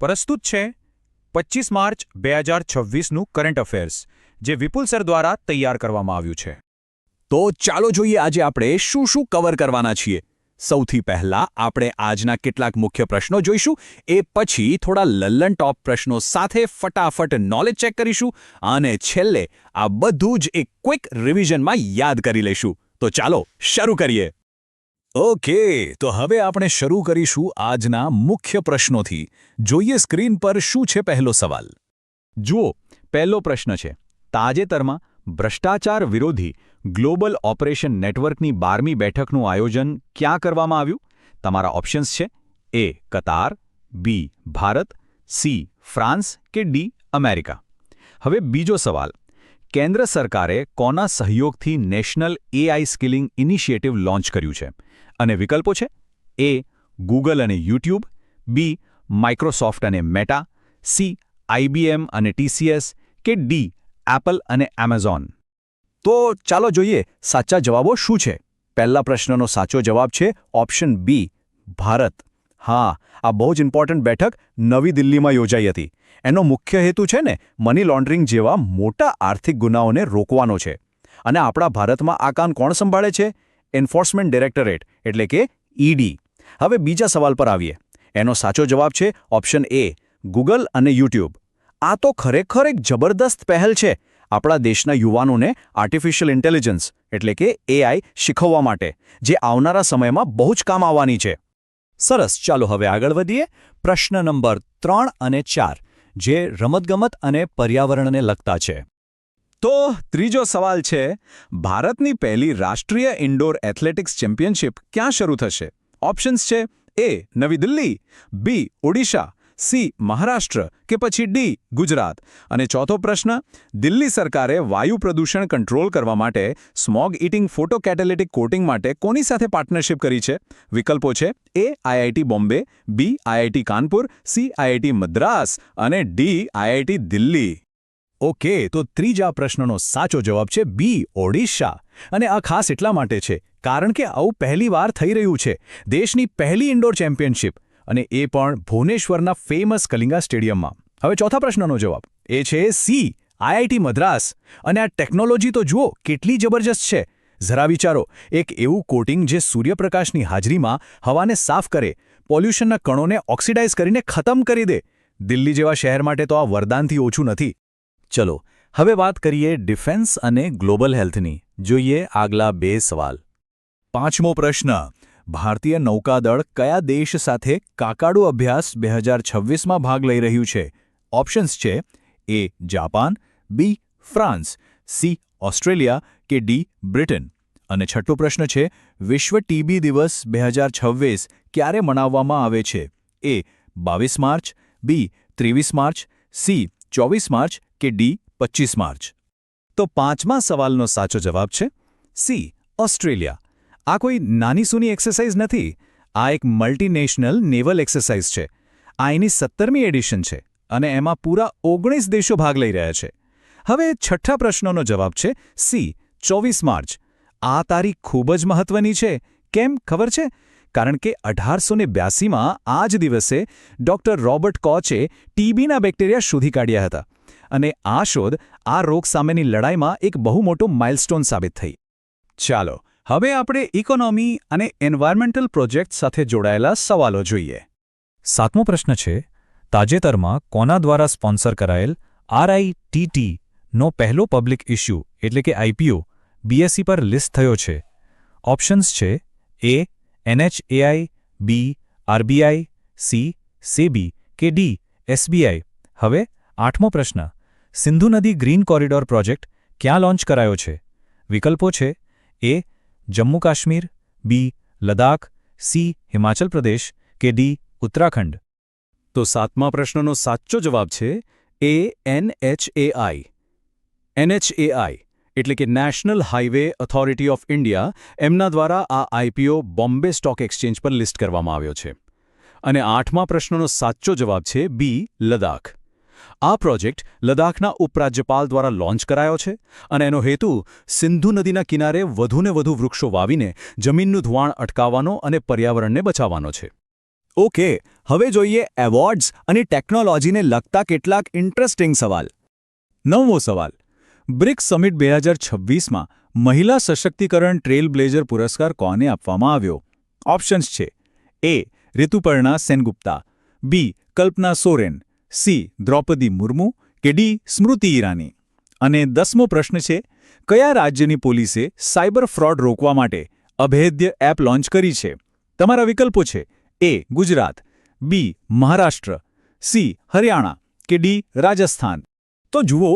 પ્રસ્તુત છે 25 March 2026નું current affairs, જે વિપુલ સર દ્વારા તૈયાર કરવામાં આવ્યું છે. તો ચાલો જોઈએ આજે આપણે શું શું કવર કરવાના છીએ. સૌથી પહેલા આપણે આજના કેટલાક મુખ્ય પ્રશ્નો જોઈશું, એ પછી થોડા લલ્લન ટોપ પ્રશ્નો સાથે ફટાફટ નોલેજ ચેક કરીશું અને છેલ્લે આ બધું જ એક ક્વિક રિવિઝનમાં યાદ કરી લઈશું. તો ચાલો શરૂ કરીએ. ઓકે, તો હવે આપણે શરૂ કરીશું આજના મુખ્ય પ્રશ્નોથી. જોઈએ સ્ક્રીન પર શું છે પહેલો સવાલ. જુઓ, પહેલો પ્રશ્ન છે, તાજેતરમાં ભ્રષ્ટાચાર વિરોધી ગ્લોબલ ઓપરેશન નેટવર્કની 12મી બેઠકનું આયોજન ક્યાં કરવામાં આવ્યું? તમારા ઓપ્શન્સ છે: એ કતાર, બી ભારત, સી ફ્રાન્સ કે ડી અમેરિકા. હવે બીજો સવાલ, કેન્દ્ર સરકારે કોના સહયોગથી national AI skilling initiative launch કર્યું છે? અને વિકલ્પો છે: એ ગૂગલ અને યુટ્યુબ, બી માઇક્રોસોફ્ટ અને મેટા, સી આઈબીએમ અને ટીસીએસ કે ડી એપલ અને એમેઝોન. તો ચાલો જોઈએ સાચા જવાબો શું છે. પહેલા પ્રશ્નનો સાચો જવાબ છે ઓપ્શન બી ભારત. હા, આ બહુ જ ઇમ્પોર્ટન્ટ બેઠક નવી દિલ્હીમાં યોજાઈ હતી. એનો મુખ્ય હેતુ છે ને મની લોન્ડરિંગ જેવા મોટા આર્થિક ગુનાઓને રોકવાનો છે. અને આપણા ભારતમાં આ કામ કોણ સંભાળે છે? એન્ફોર્સમેન્ટ ડાયરેક્ટરેટ એટલે કે ઈડી. હવે બીજા સવાલ પર આવીએ. એનો સાચો જવાબ છે ઓપ્શન એ ગૂગલ અને યુટ્યુબ. આ તો ખરેખર એક જબરદસ્ત પહેલ છે આપણા દેશના યુવાનોને આર્ટિફિશિયલ ઇન્ટેલિજન્સ એટલે કે એઆઈ શીખવવા માટે, જે આવનારા સમયમાં બહુ જ કામ આવવાની છે. સરસ, ચાલો હવે આગળ વધીએ. પ્રશ્ન નંબર 3 અને 4, જે રમતગમત અને પર્યાવરણને લગતા છે. તો ત્રીજો સવાલ છે, ભારતની પહેલી રાષ્ટ્રીય ઇન્ડોર એથ્લેટિક્સ ચેમ્પિયનશિપ ક્યાં શરૂ થશે? ઓપ્શન્સ છે: એ નવી દિલ્હી, બી ઓડિશા, સી મહારાષ્ટ્ર કે પછી ડી ગુજરાત. અને ચોથો પ્રશ્ન, દિલ્હી સરકારે વાયુ પ્રદૂષણ કંટ્રોલ કરવા માટે smog eating photocatalytic coating માટે કોની સાથે પાર્ટનરશિપ કરી છે? વિકલ્પો છે: A IIT Bombay, B IIT Kanpur, C IIT Madras અને ડી આઈઆઈટી દિલ્હી. ઓકે, તો ત્રીજા પ્રશ્નનો સાચો જવાબ છે બી ઓડિશા. અને આ ખાસ એટલા માટે છે કારણ કે આવું પહેલીવાર થઈ રહ્યું છે. દેશની પહેલી ઇન્ડોર ચેમ્પિયનશિપ, અને એ પણ ભુવનેશ્વરના ફેમસ કલિંગા સ્ટેડિયમમાં. હવે ચોથા પ્રશ્નનો જવાબ એ છે સી આઈઆઈટી મદ્રાસ. અને આ ટેકનોલોજી તો જુઓ કેટલી જબરજસ્ત છે. જરા વિચારો, એક એવું કોટિંગ જે સૂર્યપ્રકાશની હાજરીમાં હવાને સાફ કરે, પોલ્યુશનના કણોને ઓક્સિડાઇઝ કરીને ખતમ કરી દે. દિલ્હી જેવા શહેર માટે તો આ વરદાનથી ઓછું નથી. ચલો હવે વાત કરીએ ડિફેન્સ અને ગ્લોબલ હેલ્થની. જોઈએ આગલા 2 સવાલ. પાંચમો પ્રશ્ન, ભારતીય નૌકાદળ કયા દેશ સાથે કાકાડુ અભ્યાસ 2026માં ભાગ લઈ રહ્યું છે? ઓપ્શન્સ છે: A Japan, B France, C Australia કે ડી બ્રિટન. અને છઠ્ઠો પ્રશ્ન છે, વિશ્વ ટીબી દિવસ 2026 ક્યારે મનાવવામાં આવે છે? એ 22 માર્ચ, બી 23 માર્ચ, સી 24 માર્ચ કે ડી 25 માર્ચ. તો પાંચમા સવાલનો સાચો જવાબ છે સી ઓસ્ટ્રેલિયા. આ કોઈ નાની સૂની એક્સરસાઇઝ નથી. આ એક મલ્ટીનેશનલ નેવલ એક્સરસાઇઝ છે. આ એની 17મી એડિશન છે અને એમાં પૂરા 19 દેશો ભાગ લઈ રહ્યા છે. હવે છઠ્ઠા પ્રશ્નનો જવાબ છે સી 24 માર્ચ. આ તારીખ ખૂબ જ મહત્વની છે. કેમ ખબર છે? કારણ કે 1882માં આ જ દિવસે ડૉક્ટર રોબર્ટ કોચે ટીબીના બેક્ટેરિયા શોધી કાઢ્યા હતા. અને આ શોધ આ રોગ સામેની લડાઈમાં એક બહુ મોટો માઇલસ્ટોન સાબિત થઈ. ચાલો હવે આપણે ઇકોનોમી અને એન્વાયરમેન્ટલ પ્રોજેક્ટ સાથે જોડાયેલા સવાલો જોઈએ. સાતમો પ્રશ્ન છે, તાજેતરમાં કોના દ્વારા સ્પોન્સર કરાયેલ RITTનો પહેલો પબ્લિક ઇશ્યુ એટલે કે આઈપીઓ બીએસઈ પર લિસ્ટ થયો છે? ઓપ્શન્સ છે: એ NHAI, બી RBI, સી સેબી કે ડી SBI. હવે આઠમો પ્રશ્ન, સિંધુ નદી ગ્રીન કોરિડોર પ્રોજેક્ટ ક્યાં લોન્ચ કરાયો છે? વિકલ્પો છે: એ જમ્મુ કાશ્મીર, બી લદ્દાખ, સી હિમાચલ પ્રદેશ કે ડી ઉત્તરાખંડ. તો સાતમા પ્રશ્નનો સાચો જવાબ છે એ NHAI. NHAI એટલે કે national highway authority of India, એમના દ્વારા આ આઈપીઓ બોમ્બે સ્ટોક એક્સચેન્જ પર લિસ્ટ કરવામાં આવ્યો છે. અને આઠમા પ્રશ્નનો સાચો જવાબ છે બી લદ્દાખ. આ પ્રોજેક્ટ લદ્દાખના ઉપરાજ્યપાલ દ્વારા લોન્ચ કરાયો છે અને એનો હેતુ સિંધુ નદીના કિનારે વધુને વધુ વૃક્ષો વાવીને જમીનનું ધોવાણ અટકાવવાનો અને પર્યાવરણને બચાવવાનો છે. ઓકે, હવે જોઈએ એવોર્ડ્સ અને ટેકનોલોજીને લગતા કેટલાક ઇન્ટરેસ્ટિંગ સવાલ. 9મો સવાલ. બ્રિક્સ સમિટ 2026માં મહિલા સશક્તિકરણ ટ્રેલ બ્લેઝર પુરસ્કાર કોને આપવામાં આવ્યો? ઓપ્શન્સ છે: એ. ઋતુપર્ણા સેનગુપ્તા, બી. કલ્પના સોરેન, સી. દ્રૌપદી મુર્મુ કે ડી. સ્મૃતિ ઈરાની. અને 10મો પ્રશ્ન છે: કયા રાજ્યની પોલીસે સાયબર ફ્રોડ રોકવા માટે અભેદ્ય એપ લોન્ચ કરી છે? તમારા વિકલ્પો છે: એ. ગુજરાત, બી. મહારાષ્ટ્ર, સી. હરિયાણા કે ડી. રાજસ્થાન. તો જુઓ,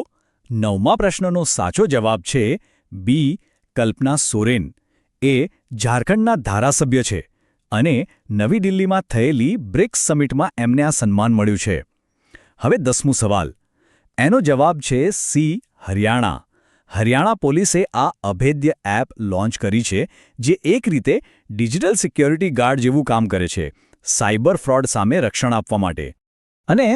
9મા પ્રશ્નનો સાચો જવાબ છે બી. કલ્પના સોરેન. એ ઝારખંડના ધારાસભ્ય છે અને નવી દિલ્હીમાં થયેલી બ્રિક્સ સમિટમાં એમને આ સન્માન મળ્યું છે. હવે 10મો સવાલ. એનો જવાબ છે સી. હરિયાણા. હરિયાણા પોલીસે આ અભેદ્ય એપ લોન્ચ કરી છે, જે એક રીતે ડિજિટલ સિક્યોરિટી ગાર્ડ જેવું કામ કરે છે, સાયબર ફ્રોડ સામે રક્ષણ આપવા માટે. અને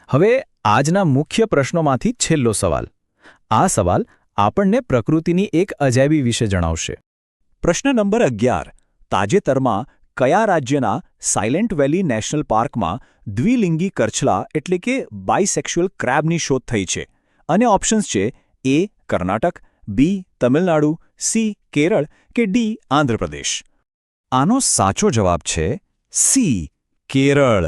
હવે આજના મુખ્ય પ્રશ્નોમાંથી છેલ્લો સવાલ. આ સવાલ આપણને પ્રકૃતિની એક અજાયબી વિશે જણાવશે. પ્રશ્ન નંબર 11. તાજેતરમાં કયા રાજ્યના સાયલેન્ટ વેલી નેશનલ પાર્કમાં દ્વિલિંગી કરછલા એટલે કે બાયસેક્સ્યુઅલ ક્રેબની શોધ થઈ છે? અને ઓપ્શન્સ છે: એ. કર્ણાટક, બી. તમિલનાડુ, સી. કેરળ કે ડી. આંધ્રપ્રદેશ. આનો સાચો જવાબ છે સી. કેરળ.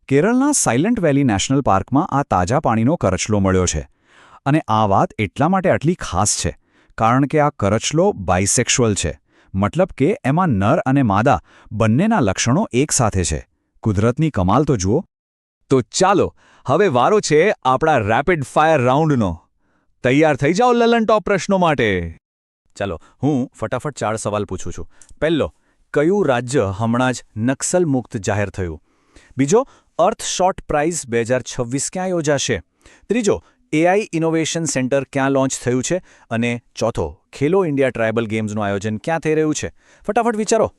કેરળના સાયલેન્ટ વેલી નેશનલ પાર્કમાં આ તાજા પાણીનો કરચલો મળ્યો છે. અને આ વાત એટલા માટે આટલી ખાસ છે કારણ કે આ કરચલો બાયસેક્સ્યુઅલ છે. મતલબ કે એમાં નર અને માદા બંનેના લક્ષણો એકસાથે છે. કુદરતની કમાલ તો જુઓ. તો ચાલો, હવે વારો છે આપણા રેપિડ ફાયર રાઉન્ડનો. તૈયાર થઈ જાઓ લલન ટોપ પ્રશ્નો માટે. ચાલો, હું ફટાફટ 4 સવાલ પૂછું છું. પહેલો, કયું રાજ્ય હમણાં જ નક્સલ મુક્ત જાહેર થયું? બીજો, અર્થ શોર્ટ પ્રાઇઝ 2026 ક્યાં યોજાશે? ત્રીજો, એઆઈ ઇનોવેશન સેન્ટર ક્યાં લોન્ચ થયું છે? અને ચોથો, ખેલો ઇન્ડિયા ટ્રાયબલ ગેમ્સનું આયોજન ક્યાં થઈ રહ્યું છે? ફટાફટ વિચારો.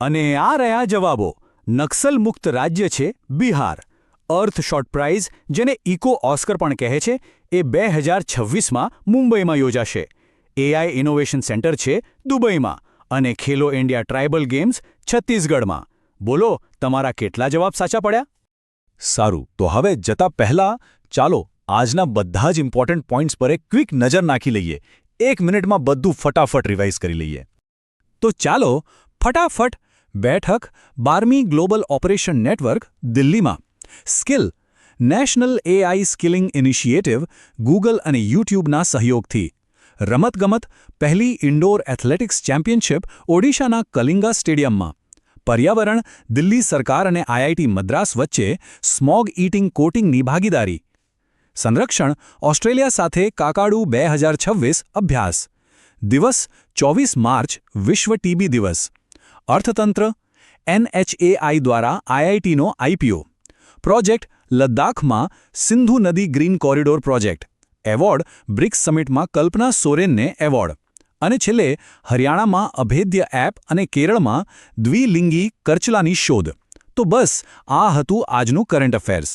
અને આ રહ્યા જવાબો. નક્સલ મુક્ત રાજ્ય છે બિહાર. અર્થ શોર્ટ પ્રાઇઝ, જેને ઇકો ઓસ્કર પણ કહે છે, એ 2026માં મુંબઈમાં યોજાશે. એઆઈ ઇનોવેશન સેન્ટર છે દુબઈમાં. અને ખેલો ઇન્ડિયા ટ્રાયબલ ગેમ્સ છત્તીસગઢમાં. બોલો, તમારા કેટલા જવાબ સાચા પડ્યા? સારું, તો હવે જતા પહેલા ચાલો આજના બધા જ ઇમ્પોર્ટન્ટ પોઈન્ટ્સ પર એક ક્વિક નજર નાખી લઈએ. 1 મિનિટમાં બધું ફટાફટ રિવાઇઝ કરી લઈએ. તો ચાલો ફટાફટ બેઠક 12મી ગ્લોબલ ઓપરેશન નેટવર્ક દિલ્હીમાં. Skill national AI skilling initiative Google અને યુટ્યુબના સહયોગથી. રમતગમત પહેલી ઇન્ડોર એથ્લેટિક્સ ચેમ્પિયનશિપ ઓડિશાના કલિંગા સ્ટેડિયમમાં. પર્યાવરણ દિલ્હી સરકાર અને આઈઆઈટી મદ્રાસ વચ્ચે સ્મોગ ઇટિંગ કોટિંગની ભાગીદારી. સંરક્ષણ ઓસ્ટ્રેલિયા સાથે કાકાડુ 2026 અભ્યાસ. દિવસ 24 માર્ચ વિશ્વ ટીબી દિવસ. અર્થતંત્ર NHAI દ્વારા આઈઆઈટીનો આઈપીઓ. પ્રોજેક્ટ લદ્દાખમાં સિંધુ નદી green corridor project. Award BRICS સમિટમાં કલ્પના સોરેનને એવોર્ડ. અને છેલ્લે હરિયાણામાં અભેદ્ય એપ અને કેરળમાં દ્વિલિંગી કરચલાની શોધ. તો બસ આ હતું આજનું કરંટ અફેર્સ.